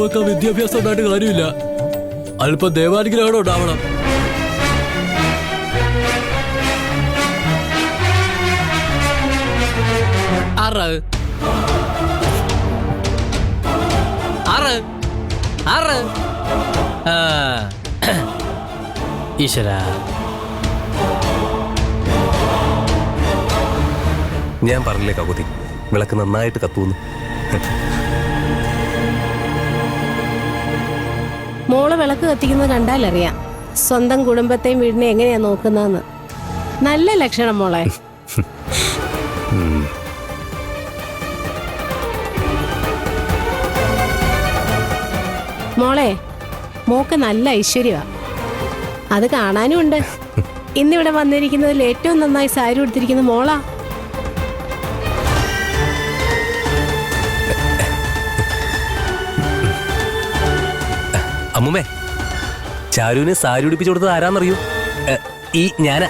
നോക്കാൻ വിദ്യാഭ്യാസം ഉണ്ടായിട്ട് കാര്യമില്ല. അല്പം ദേവാനുഗ്രഹം ഉണ്ടാവണം. ഈശ്വര, ഞാൻ പറഞ്ഞില്ലേ കകുതി, വിളക്ക് നന്നായിട്ട് കത്തുന്നു. മോള് വിളക്ക് കത്തിക്കുന്നത് കണ്ടാലറിയാം സ്വന്തം കുടുംബത്തെയും വീടിനെ എങ്ങനെയാ നോക്കുന്നതെന്ന്. നല്ല ലക്ഷണം മോളെ. മോളെ, മോക്ക് നല്ല ഐശ്വര്യമാ, അത് കാണാനും ഉണ്ട്. ഇന്നിവിടെ വന്നിരിക്കുന്നതിൽ ഏറ്റവും നന്നായി സാരി ഉടുത്തിരിക്കുന്ന മോളാ. അമ്മുമ്മേ, ചാരുവിനെ സാരി ഉടുപ്പിച്ചു കൊടുത്തത് ആരാന്നറിയൂ? ഈ ഞാനാ.